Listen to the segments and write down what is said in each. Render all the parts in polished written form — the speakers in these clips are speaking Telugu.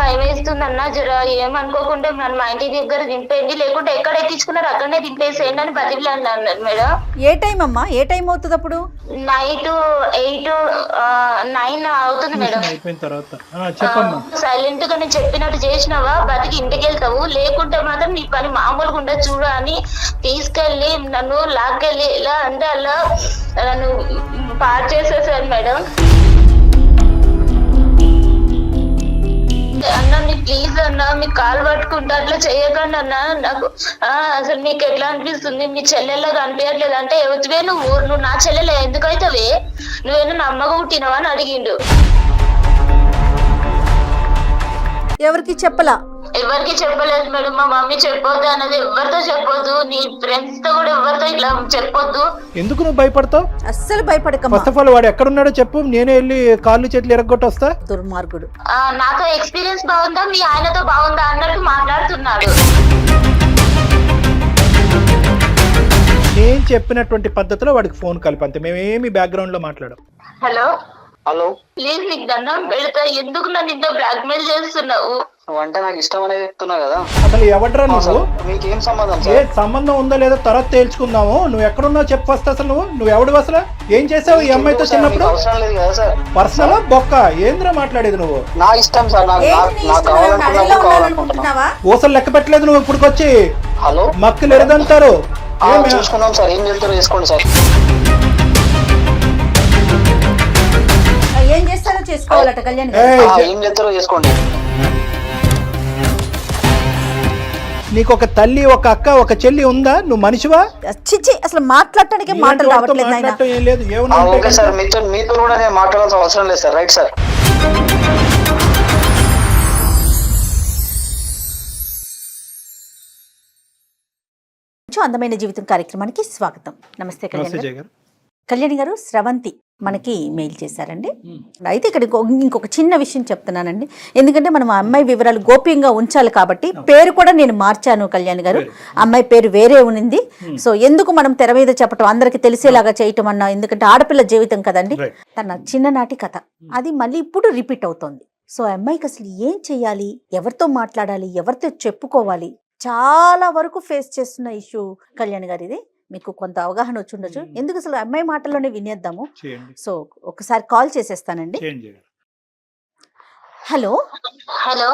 భయం వేస్తుందన్న, జర ఏమనుకోకుండా మన మా ఇంటి దగ్గర దింపేయండి, లేకుంటే ఎక్కడ ఎక్కించుకున్నారు అక్కడనే దింపేసేయండి అని బతికిలా అన్నారు మేడం. ఏ టైం అమ్మా, ఏ టైం అవుతుంది అప్పుడు? నైట్ 8, 9 అవుతుంది మేడం. అయిపోయిన తర్వాత చెప్పమ్మా. సైలెంట్ గా నేను చెప్పినట్టు చేసినావా బతికి ఇంటికి వెళ్తావు, లేకుంటే మాత్రం నీ పని మామూలుగా ఉండదు చూడు అని తీసుకెళ్లి నన్ను లాక్కెళ్ళి ఎలా అంటే అలా నన్ను పాడు చేసేసారు మేడం. అన్న నీకు ప్లీజ్ అన్న, మీకు కాలు పట్టుకుంటా అట్లా చేయకండి అన్న. నాకు అసలు మీకు ఎట్లా అనిపిస్తుంది, మీ చెల్లెల్లో కనిపించట్లేదు అంటే ఎవరివే నువ్వు నా చెల్లెలే ఎందుకైతవే, నువ్వేనా నా అమ్మగా పుట్టినవా అని అడిగిండు. ఎవరికి చెప్పలా? ఎవరికి చెప్పలేదు మేడం. మా మమ్మీ చెప్పొద్దు అన్నది, ఎవరితో చెప్పొద్దు, నీ ఫ్రెండ్స్ తో కూడా ఎవరితో ఇట్లా చెప్పొద్దు. ఎందుకు నువ్వు భయపడతావు? అస్సలు భయపడక. ఫస్ట్ ఆఫ్ ఆల్ వాడు ఎక్కడున్నాడో చెప్పు, నేనే వెళ్ళి కాళ్ళు చేతులు ఎరగొట్టి వస్తా. దుర్మార్గుడు. నాతో ఎక్స్పీరియన్స్ బాగుందా, మీ ఆయనతో బాగుందా అన్నట్టు మాట్లాడుతున్నాడు. నేను చెప్పినటువంటి పద్ధతిలో వాడికి ఫోన్ కలిపి అంతే, మేమేమి బ్యాక్గ్రౌండ్ లో మాట్లాడం. హలో హలో, ప్లీజ్ నీకు దండం పెడతా, ఎందుకు నన్ను ఇంత బ్లాక్ మెయిల్ చేస్తున్నావు? అంటే నాకు ఇష్టం అనేది చెప్తున్నా కదా. అసలు ఎవడ్రా నువ్వు? మీకేం సంబంధం? ఏ సంబంధం ఉందో లేదో తర్వాత తేల్చుకుందాము. నువ్వు ఎక్కడున్నావు చెప్పు ఫస్ట్. అసలు నువ్వు ఎవడు? అసలు ఏం చేసావు ఈ అమ్మాయితో చిన్నప్పుడు? అవసరం లేదు కదా సార్. పర్సనల్ బొక్క ఏంద్రా మాట్లాడేది నువ్వు? నా ఇష్టం సార్, నాకు కావాలనుకున్నా. ఊసలు లెక్క పెట్టలేదు నువ్వు ఇప్పుడు వచ్చి. హలో, మక్కులు ఎరదంటారు. చూసుకున్నాం సార్, ఏం చేస్తారో చేసుకోండి సార్. ఏం చేస్తారో చేసుకోవాలట కళ్యాణ్. ఏం చేస్తారో చేసుకోండి. నీకు ఒక తల్లి, ఒక అక్క, ఒక చెల్లి ఉందా? నువ్వు మనిషివా? చిచ్చి, అసలు మాట్లాడటానికి మాటలు రావట్లేదు ఆయన. ఏం లేదు. ఓకే సార్, మీతో కూడా నేను మాట్లాడాల్సిన అవసరం లేదు సార్. Right sir. అందమైన జీవితం కార్యక్రమానికి స్వాగతం. నమస్తే కళ్యాణి గారు. కళ్యాణి గారు, స్రవంతి మనకి మెయిల్ చేశారండి. అయితే ఇక్కడ ఇంకొక చిన్న విషయం చెప్తున్నానండి, ఎందుకంటే మనం ఆ అమ్మాయి వివరాలు గోప్యంగా ఉంచాలి కాబట్టి పేరు కూడా నేను మార్చాను కళ్యాణ్ గారు. అమ్మాయి పేరు వేరే ఉంది. సో ఎందుకు మనం తెర మీద చెప్పటం, అందరికి తెలిసేలాగా చేయటం అన్నా, ఎందుకంటే ఆడపిల్ల జీవితం కదండి. తన చిన్ననాటి కథ అది మళ్ళీ ఇప్పుడు రిపీట్ అవుతోంది. సో ఆ అమ్మాయికి అసలు ఏం చెయ్యాలి, ఎవరితో మాట్లాడాలి, ఎవరితో చెప్పుకోవాలి, చాలా వరకు ఫేస్ చేస్తున్న ఇష్యూ కళ్యాణ్ గారు. ఇది మీకు కొంత అవగాహన వచ్చి ఉండొచ్చు. ఎందుకు అసలు అమ్మాయి మాటల్లోనే వినేద్దాము. సో ఒకసారి కాల్ చేసేస్తానండి. హలో. హలో,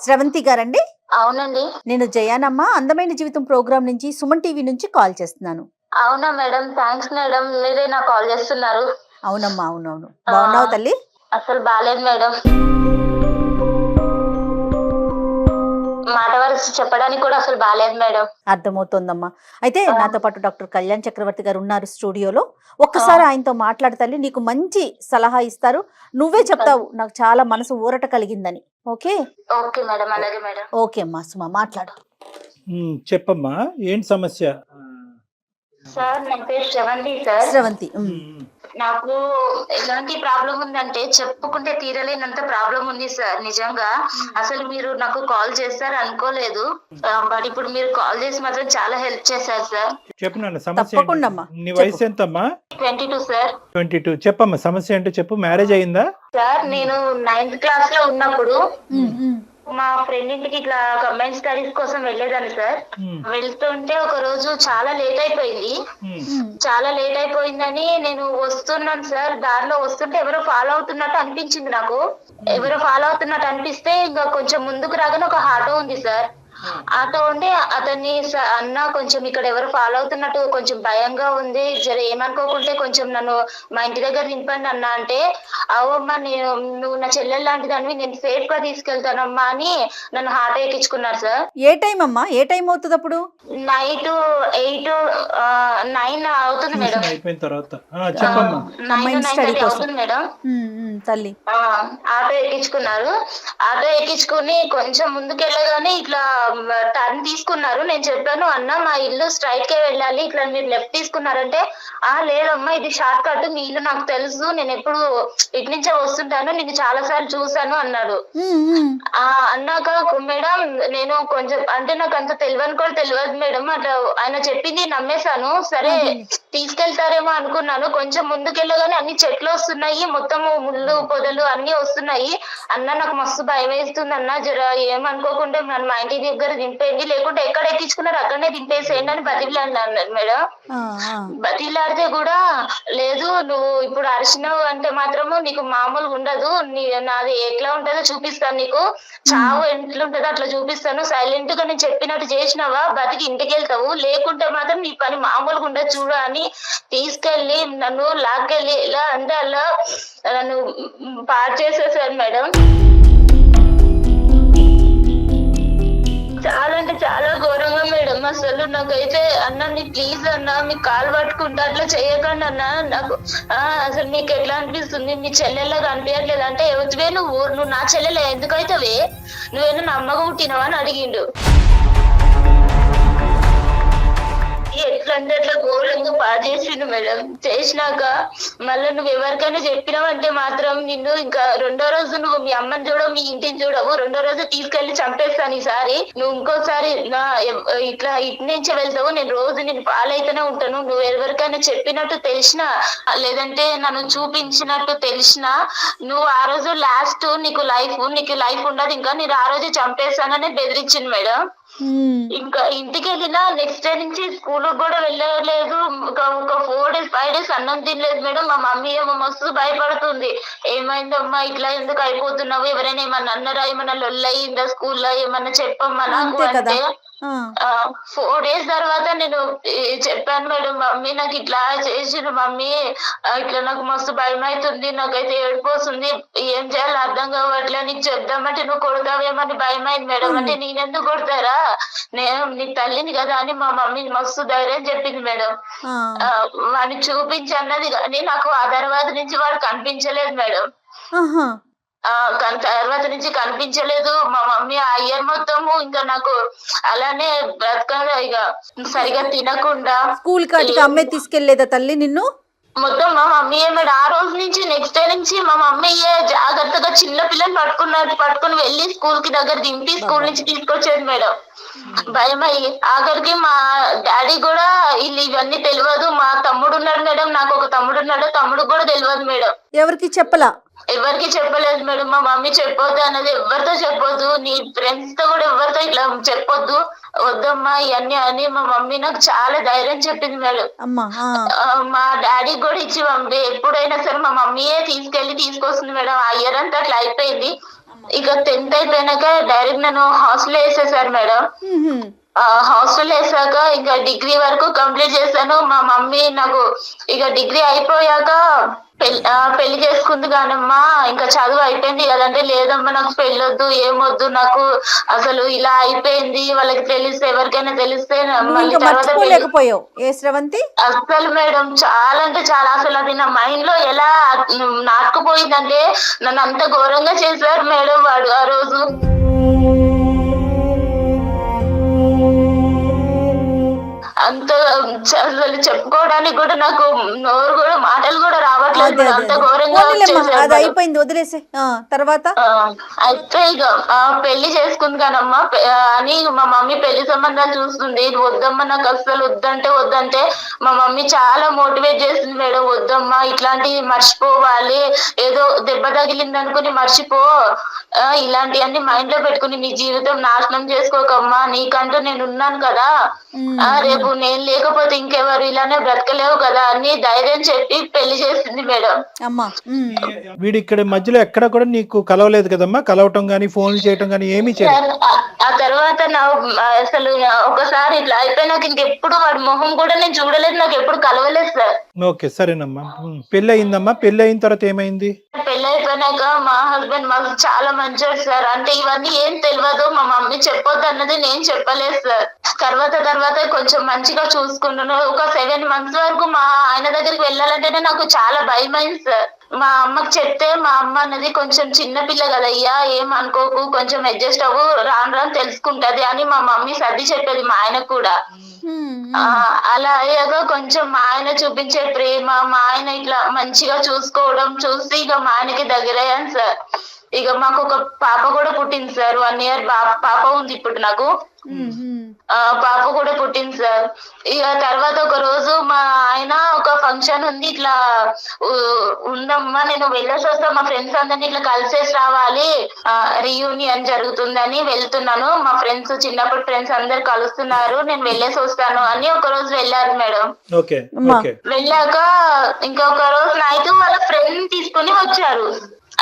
స్రవంతి గారండి? అవునండి. నేను జయానమ్మ, అందమైన జీవితం ప్రోగ్రామ్ నుంచి, సుమన్ టీవీ నుంచి కాల్ చేస్తున్నాను. అవునా మేడం, థ్యాంక్స్ మేడం, మీరే నాకు కాల్ చేస్తున్నారు. అవునమ్మా, అవునవును. బాగున్నావు తల్లి? అసలు బాలేదు మేడం, మాట వరుస చెప్పడానికి కూడా అసలు బాలేదు మేడం. అర్థమవుతోందమ్మా. అయితే నాతో పాటు డాక్టర్ కళ్యాణ్ చక్రవర్తి గారు ఉన్నారు స్టూడియోలో. ఒక్కసారి ఆయనతో మాట్లాడతాలి, నీకు మంచి సలహా ఇస్తారు. నువ్వే చెప్తావు నాకు చాలా మనసు ఊరట కలిగిందని. ఓకే? ఓకే మేడం, అలాగే మేడం. ఓకే అమ్మా, సుమా మాట్లాడు. చెప్పమ్మా, ఏంటి సమస్య? సార్ నా పేరు శ్రవంతి సార్. శ్రవంతి, నాకు ఎలాంటి ప్రాబ్లం ఉందంటే చెప్పుకుంటే తీరలేనంత ప్రాబ్లం ఉంది సార్. నిజంగా అసలు మీరు నాకు కాల్ చేస్తారు అనుకోలేదు, బట్ ఇప్పుడు మీరు కాల్ చేసి మాత్రం చాలా హెల్ప్ చేశారు సార్. చెప్పు సమస్య. తప్పకుండా. నీ వయసు ఎంతమ్మా? 22 సార్. 22. చెప్పమ్మా సమస్య ఏంటో చెప్పు. మ్యారేజ్ అయిందా? సార్ నేను 9th క్లాస్ లో ఉన్నప్పుడు మా ఫ్రెండ్ ఇంటికి ఇట్లా కంబైన్ స్టడీస్ కోసం వెళ్ళేదాన్ని సార్. వెళ్తుంటే ఒక రోజు చాలా లేట్ అయిపోయిందని నేను వస్తున్నాను సార్. దారిలో వస్తుంటే ఎవరో ఫాలో అవుతున్నట్టు అనిపించింది నాకు. ఎవరో ఫాలో అవుతున్నట్టు అనిపిస్తే ఇంకా కొంచెం ముందుకు రాగానే ఒక ఆటో ఉంది సార్. ఆటో ఉంటే అతన్ని అన్న కొంచెం ఇక్కడ ఎవరు ఫాలో అవుతున్నట్టు కొంచెం భయంగా ఉంది, జర ఏమనుకోకుంటే కొంచెం నన్ను మా ఇంటి దగ్గర నింపండి అన్న అంటే, అవమ్మా నువ్వు నా చెల్లెలు లాంటిదాన్ని, నేను సేఫ్ గా తీసుకెళ్తానమ్మా అని నన్ను ఆటో ఎక్కించుకున్నారు సార్. ఏ టైం అమ్మా, ఏ టైం అవుతుంది అప్పుడు? నైట్ 8, 9 అవుతుంది మేడం. అయిపోయిన తర్వాత 9:30 అవుతుంది మేడం. తల్లి ఆటో ఎక్కించుకున్నారు. ఆటో ఎక్కించుకుని కొంచెం ముందుకెళ్ళగానే ఇట్లా టర్న్ తీసుకున్నారు. నేను చెప్పాను, అన్న మా ఇల్లు స్ట్రైట్ కే వెళ్ళాలి, ఇట్లా మీరు లెఫ్ట్ తీసుకున్నారంటే లేదమ్మా ఇది షార్ట్ కట్, మీ ఇల్లు నాకు తెలుసు, నేను ఎప్పుడు ఇటు నుంచే వస్తుంటాను, నేను చాలా సార్లు చూసాను అన్నాడు. అన్నాక మేడం నేను కొంచెం అంటే నాకు అంత తెలియని కూడా తెలియదు మేడం, అట్లా ఆయన చెప్పింది నమ్మేశాను. సరే తీసుకెళ్తారేమో అనుకున్నాను. కొంచెం ముందుకెళ్ళగానే అన్ని చెట్లు వస్తున్నాయి, మొత్తము ముళ్ళు పొదలు అన్ని వస్తున్నాయి. అన్న నాకు మస్తు భయం వేస్తుంది అన్న, జర ఏమనుకోకుండా నన్ను మా ఇంటి దగ్గర దింపేయండి, లేకుంటే ఎక్కడ ఎక్కించుకున్నారు అక్కడనే దింపేసేయండి అని బతిలాడినా అన్నాడు మేడం. బతిలాడితే కూడా లేదు, నువ్వు ఇప్పుడు అరిచినావు అంటే మాత్రము నీకు మామూలుగా ఉండదు, నాది ఎట్లా ఉంటుందో చూపిస్తాను, నీకు చావు ఎట్లుంటుందో అట్లా చూపిస్తాను, సైలెంట్ గా నేను చెప్పినట్టు చేసినావా బతికి ఇంటికి వెళ్తావు, లేకుంటే మాత్రం నీ పని మామూలుగా ఉండదు చూడు అని తీసుకెళ్లి నన్ను లాక్కెళ్ళి ఎలా అంటే అలా నన్ను పాడు చేసేసారు మేడం. చాలా అంటే చాలా ఘోరంగా మేడం. అసలు నాకైతే అన్న నీ ప్లీజ్ అన్న మీకు కాలు పట్టుకుంటా అట్లా చేయకండి అన్న, నాకు అసలు నీకు ఎట్లా అనిపిస్తుంది, మీ చెల్లెల్లాగా అనిపించట్లేదు అంటే, ఎవరివే నువ్వు నా చెల్లెలే ఎందుకైతేవే, నువ్వేనా నా అమ్మగా పుట్టినవా అని అడిగిండు. ఎట్లా అంటే అట్లా ఘోరంగా పాడు చేసిండు మేడం. చేసినాక మళ్ళీ నువ్వు ఎవరికైనా చెప్పినావంటే మాత్రం నిన్ను ఇంకా రెండో రోజు నువ్వు మీ అమ్మని చూడవు, మీ ఇంటిని చూడవు, రెండో రోజు తీసుకెళ్లి చంపేస్తాను, ఈసారి నువ్వు ఇంకోసారి ఇట్లా ఇటు నుంచి వెళ్తావు, నేను రోజు నేను పాలైతేనే ఉంటాను, నువ్వు ఎవరికైనా చెప్పినట్టు తెలిసినా లేదంటే నన్ను చూపించినట్టు తెలిసినా నువ్వు ఆ రోజు లాస్ట్ నీకు లైఫ్ ఉండదు, ఇంకా నేను ఆ రోజు చంపేస్తానని బెదిరించింది మేడం. ఇంకా ఇంటికి వెళ్ళినా నెక్స్ట్ డే నుంచి స్కూల్ కూడా వెళ్ళలేదు, ఒక 4 days 5 days అన్నం తినలేదు మేడం. మా మమ్మీ ఏమో మస్తు భయపడుతుంది, ఏమైందమ్మా ఇట్లా ఎందుకు అయిపోతున్నావు, ఎవరైనా ఏమన్నా అన్నారా, ఏమన్నా లొల్లయిందా స్కూల్లో, ఏమన్నా చెప్పమ్మా నాకు అంటే 4 days తర్వాత నేను చెప్పాను మేడం, మమ్మీ నాకు ఇట్లా చేసిన మమ్మీ, ఇట్లా నాకు మస్తు భయం అవుతుంది, నాకైతే ఏడిపోతుంది, ఏం చేయాలో అర్థం కావట్లే, నీకు చెప్దామంటే నువ్వు కొడతావేమని భయం అయింది మేడం. అంటే నేనెందుకు కొడతారా, నేను నీ తల్లిని కదా అని మా మమ్మీ మస్తు ధైర్యం చెప్పింది మేడం. వాడిని చూపించి అన్నది కానీ నాకు ఆ తర్వాత నుంచి వాడు కనిపించలేదు మేడం. తర్వాత నుంచి కనిపించలేదు. మా మమ్మీ ఆ ఇయర్ మొత్తము ఇంకా నాకు అలానే బ్రతకగా ఇక సరిగా తినకుండా. స్కూల్ కాటికి అమ్మే తీసుకెళ్లేదా తల్లి నిన్ను? మొత్తం మా మమ్మీ మేడం ఆ రోజు నుంచి నెక్స్ట్ డే నుంచి మా మమ్మీ జాగ్రత్తగా చిన్న పిల్లలు పట్టుకుని వెళ్ళి స్కూల్ కి దగ్గర దింపి స్కూల్ నుంచి తీసుకొచ్చేది మేడం. భయం అయ్యి ఆఖరికి మా డాడీ కూడా ఇవన్నీ తెలియదు. మా తమ్ముడు ఉన్నాడు మేడం, నాకు ఒక తమ్ముడు ఉన్నాడు, తమ్ముడు కూడా తెలియదు మేడం. ఎవరికి చెప్పలా? ఎవరికి చెప్పలేదు మేడం. మా మమ్మీ చెప్పొద్దు అన్నది, ఎవరితో చెప్పొద్దు, నీ ఫ్రెండ్స్ తో కూడా ఎవరితో ఇట్లా చెప్పొద్దు, వద్దమ్మా ఇవన్నీ అని మా మమ్మీ నాకు చాలా ధైర్యం చెప్పింది మేడం. మా డాడీ కూడా ఇచ్చి పంపి ఎప్పుడైనా సరే మా మమ్మీయే తీసుకొస్తుంది మేడం. ఆ ఇయర్ అంతా అట్లా అయిపోయింది. ఇక 10th అయిపోయినాక డైరెక్ట్ నన్ను హాస్టల్ వేసేసారు మేడం. హాస్టల్ వేసాక ఇంకా డిగ్రీ వరకు కంప్లీట్ చేశాను. మా మమ్మీ నాకు ఇక డిగ్రీ అయిపోయాక పెళ్లి చేసుకుంది కానమ్మా, ఇంకా చదువు అయిపోయింది కదంటే, లేదమ్మా నాకు పెళ్ళొద్దు, ఏమొద్దు, నాకు అసలు ఇలా అయిపోయింది, వాళ్ళకి తెలిస్తే ఎవరికైనా తెలిస్తే మళ్ళీ తర్వాత అసలు మేడం చాలా అంటే చాలా అసలు అది నా మైండ్ లో ఎలా నాటుకుపోయిందంటే నన్ను అంత ఘోరంగా చేశారు మేడం వాడు ఆ రోజు. అంత అసలు చెప్పుకోవడానికి కూడా నాకు నోరు కూడా మాటలు కూడా రావట్లేదు, అంత ఘోరంగా అయిపోయింది. వదిలేసి తర్వాత అయితే ఇక పెళ్లి చేసుకుంది కానమ్మా అని మా మమ్మీ పెళ్లి సంబంధాలు చూస్తుంది. వద్దమ్మా నాకు అసలు వద్దంటే మా మమ్మీ చాలా మోటివేట్ చేసింది మేడం. వద్దమ్మా ఇట్లాంటివి మర్చిపోవాలి, ఏదో దెబ్బ తగిలింది అనుకుని మర్చిపో, ఇలాంటివన్నీ మైండ్ లో పెట్టుకుని నీ జీవితం నాశనం చేసుకోకమ్మా, నీకంటూ నేను ఉన్నాను కదా, రేపు నేను లేకపోతే ఇంకెవరు ఇలానే బ్రతకలేవు కదా అని ధైర్యం చెప్పి పెళ్లి చేసింది మేడం. వీడి ఇక్కడ మధ్యలో ఎక్కడ కూడా నీకు కలవలేదు కదమ్మా? కలవటం గానీ ఫోన్లు చేయటం గానీ ఏమీ చేయలేదు? ఆ తర్వాత అసలు ఒకసారి ఇట్లా అయిపోయినాక ఇంకెప్పుడు వాడి మొహం కూడా నేను చూడలేదు, నాకు ఎప్పుడు కలవలేదు సార్. ఓకే సరేనమ్మా. పెళ్లి అయిందమ్మా, పెళ్లి అయిన తర్వాత ఏమైంది? పెళ్లి అయిపోయినాక మా హస్బెండ్ మాకు చాలా మంచివాడు సార్. అంటే ఇవన్నీ ఏం తెలియదు, మా మమ్మీ చెప్పొద్దు అన్నది నేను చెప్పలేదు సార్. తర్వాత కొంచెం మంచిగా చూసుకుంటున్నాను. ఒక 7 months వరకు మా ఆయన దగ్గరికి వెళ్ళాలంటేనే నాకు చాలా భయం అయింది సార్. మా అమ్మకి చెప్తే మా అమ్మ అన్నది కొంచెం చిన్న పిల్ల కదయ్యా, ఏం అనుకోకు, కొంచెం అడ్జస్ట్ అవ్వు, రాను రాను తెలుసుకుంటది అని మా మమ్మీ సర్ది చెప్పేది మా ఆయనకు కూడా. అలా అయ్యాక కొంచెం మా ఆయన చూపించే ప్రేమ, మా ఆయన ఇట్లా మంచిగా చూసుకోవడం చూసి ఇక మా ఆయనకి దగ్గరయ్యాను సార్. ఇక మాకు ఒక పాప కూడా పుట్టింది సార్, 1 year పాప ఉంది ఇప్పుడు నాకు. పాప కూడా పుట్టింది సార్. ఇక తర్వాత ఒక రోజు మా ఆయన ఒక ఫంక్షన్ ఉంది, ఇట్లా ఉందమ్మా నేను వెళ్ళేసి వస్తా, మా ఫ్రెండ్స్ అందరినీ ఇట్లా కలిసేసి రావాలి, రీయూనియన్ జరుగుతుందని వెళ్తున్నాను, మా ఫ్రెండ్స్ చిన్నప్పటి ఫ్రెండ్స్ అందరు కలుస్తున్నారు, నేను వెళ్ళేసి వస్తాను అని ఒక రోజు వెళ్ళారు మేడం. వెళ్ళాక ఇంకొక రోజు నైట్ వాళ్ళ ఫ్రెండ్ తీసుకుని వచ్చారు.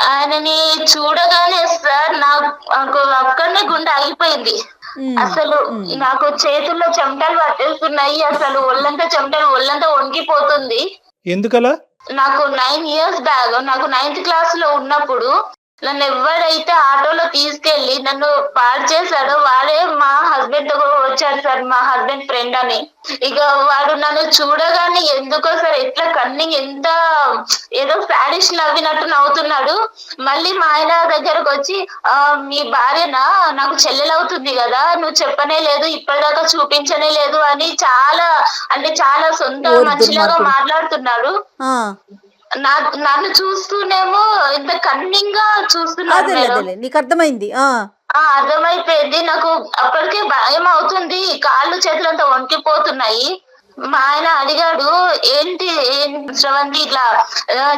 ఆయనని చూడగానే సార్ నాకు అక్కడనే గుండె ఆగిపోయింది. అసలు నాకు చేతుల్లో చెమటలు పట్టేస్తున్నాయి, అసలు ఒళ్ళంతా వణికిపోతుంది. ఎందుకలా? నాకు 9 years బ్యాక్, నాకు 9th క్లాస్ లో ఉన్నప్పుడు నన్ను ఎవరైతే ఆటోలో తీసుకెళ్లి నన్ను పాడు చేశాడో వాడే మా హస్బెండ్ తో వచ్చాడు సార్, మా హస్బెండ్ ఫ్రెండ్ అని. ఇక వాడు నన్ను చూడగానే ఎందుకో సార్ ఎట్లా కన్నింగ్, ఎంత ఏదో సాడిష్ నవ్వినట్టు నవ్వుతున్నాడు. మళ్ళీ మా ఆయన దగ్గరకు వచ్చి, మీ భార్యనా, నాకు చెల్లెలవుతుంది కదా, నువ్వు చెప్పనే లేదు, ఇప్పటిదాకా చూపించనే లేదు అని చాలా సొంత మనిషిలాగా మాట్లాడుతున్నాడు. నన్ను చూస్తూనేమో ఇంత కన్నింగ్ గా చూస్తున్నాడు. నీకు అర్థమైంది? అర్థమైపోయింది. నాకు అప్పటికే భయం అవుతుంది, కాళ్ళు చేతులంతా వణికిపోతున్నాయి. మా ఆయన అడిగాడు, ఏంటి శ్రవంతి ఇట్లా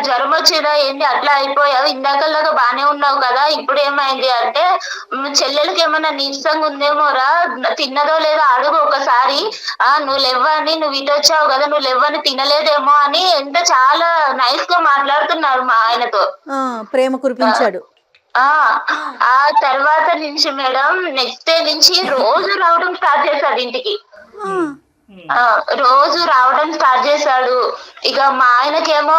జ్వరం వచ్చిందా ఏంటి, అట్లా అయిపోయావు, ఇందాకలాగా బానే ఉన్నావు కదా, ఇప్పుడు ఏమైంది అంటే, చెల్లెలకి ఏమన్నా నీరసంగా ఉందేమోరా, తిన్నదో లేదో అడుగు ఒకసారి, నువ్వు లేవని, నువ్వు ఇటు వచ్చావు కదా, నువ్వు లేవని తినలేదేమో అని ఎంత చాలా నైస్ గా మాట్లాడుతున్నారు మా ఆయనతో. ప్రేమ కురిపించాడు. ఆ తర్వాత నుంచి మేడం నెక్స్ట్ డే నుంచి రోజు రావడం స్టార్ట్ చేశాడు ఇంటికి. రోజు రావడం స్టార్ట్ చేశాడు. ఇక మా ఆయనకేమో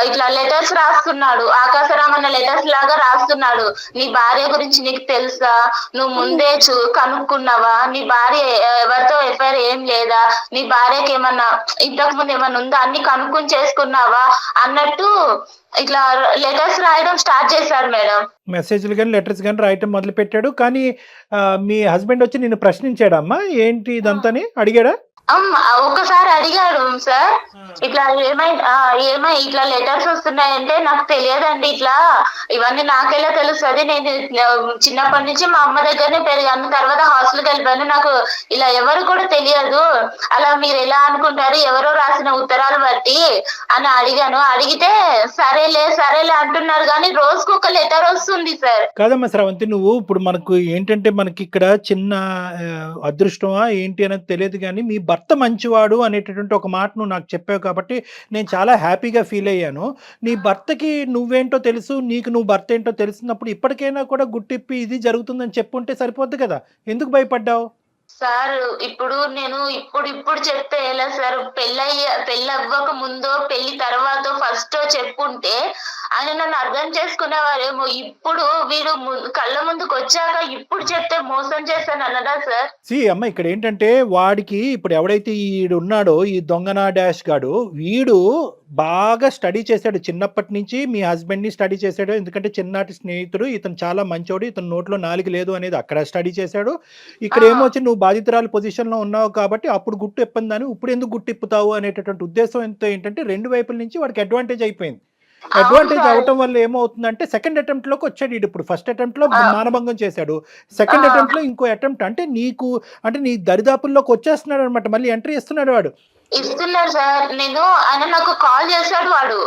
ఇట్లా లెటర్స్ రాస్తున్నాడు, ఆకాశరామన్న లెటర్స్ లాగా రాస్తున్నాడు. నీ భార్య గురించి నీకు తెలుసా, నువ్వు ముందే కనుక్కున్నావా, నీ భార్య ఎవరితో ఎఫ్ఐఆర్ ఏం లేదా, నీ భార్యకి ఏమన్నా ఇంతకు ముందు ఏమన్నా ఉందా అన్ని కనుక్కుని చేసుకున్నావా అన్నట్టు ఇట్లా లెటర్స్ రాయడం స్టార్ట్ చేశాడు మేడం. మెసేజ్లు కానీ లెటర్స్ కానీ రాయటం మొదలు పెట్టాడు. కానీ మీ హస్బెండ్ వచ్చి నిన్ను ప్రశ్నించాడమ్మా, ఏంటి ఇదంతా అడిగాడా? ఒకసారి అడిగాడు సార్, ఇట్లా ఏమై ఇట్లా లెటర్స్ వస్తున్నాయంటే, నాకు తెలియదండి, ఇట్లా ఇవన్నీ నాకెలా తెలుస్తుంది, నేను చిన్నప్పటి నుంచి మా అమ్మ దగ్గరనే పెరిగాను, తర్వాత హాస్టల్కి వెళ్ళిపోయాను, నాకు ఇలా ఎవరు కూడా తెలియదు, అలా మీరు ఎలా అనుకుంటారు, ఎవరో రాసిన ఉత్తరాలు బట్టి అని అడిగాను. అడిగితే సరేలే అంటున్నారు, కానీ రోజుకు ఒక లెటర్ వస్తుంది సార్. కాదమ్మా శ్రవంతి, నువ్వు ఇప్పుడు మనకు ఏంటంటే మనకి ఇక్కడ చిన్న అదృష్టమా ఏంటి అనేది తెలియదు, కానీ మీ భర్త మంచివాడు అనేటటువంటి ఒక మాట నువ్వు నాకు చెప్పావు కాబట్టి నేను చాలా హ్యాపీగా ఫీల్ అయ్యాను. నీ భర్తకి నువ్వేంటో తెలుసు, నీకు నువ్వు భర్త ఏంటో తెలిసినప్పుడు ఇప్పటికైనా కూడా గుట్టిప్పి ఇది జరుగుతుందని చెప్పుంటే సరిపోద్ది కదా, ఎందుకు భయపడ్డావు? సార్ ఇప్పుడు నేను ఇప్పుడు చెప్తే ఎలా సార్, పెళ్ళి అవ్వక ముందో పెళ్లి తర్వాత ఫస్ట్ చెప్పుంటే ఆయన నన్ను అర్థం చేసుకునేవారేమో. ఇప్పుడు వీడు కళ్ళ ముందుకు వచ్చాక ఇప్పుడు చెప్తే మోసం చేశాను అన్నదా సార్? అమ్మ ఇక్కడ ఏంటంటే వాడికి ఇప్పుడు ఎవడైతే ఈడు ఉన్నాడో ఈ దొంగనా డాష్ గాడు, వీడు బాగా స్టడీ చేశాడు చిన్నప్పటి నుంచి, మీ హస్బెండ్ని స్టడీ చేశాడు, ఎందుకంటే చిన్ననాటి స్నేహితుడు, ఇతను చాలా మంచోడు, ఇతను నోట్లో నాలుగు లేదు అనేది అక్కడ స్టడీ చేశాడు. ఇక్కడ ఏమొచ్చి నువ్వు బాధితురాలు పొజిషన్లో ఉన్నావు కాబట్టి అప్పుడు గుట్టు ఇప్పందని ఇప్పుడు ఎందుకు గుట్టు ఇప్పుతావు అనేటటువంటి ఉద్దేశం ఎంతో ఏంటంటే రెండు వైపుల నుంచి వాడికి అడ్వాంటేజ్ అయిపోయింది. అడ్వాంటేజ్ అవటం వల్ల ఏమవుతుందంటే సెకండ్ అటెంప్ట్ లోకి వచ్చాడు. ఇప్పుడు ఫస్ట్ అటెంప్ట్ లో మానభంగం చేశాడు, సెకండ్ అటెంప్ట్ లో ఇంకో అటెంప్ట్ అంటే నీ దరిదాపుల్లోకి వచ్చేస్తున్నాడు అనమాట, మళ్ళీ ఎంట్రీ ఇస్తున్నాడు. వాడు ఇస్తున్నాడు సార్. ఆయన నాకు కాల్ చేశాడు, వాడు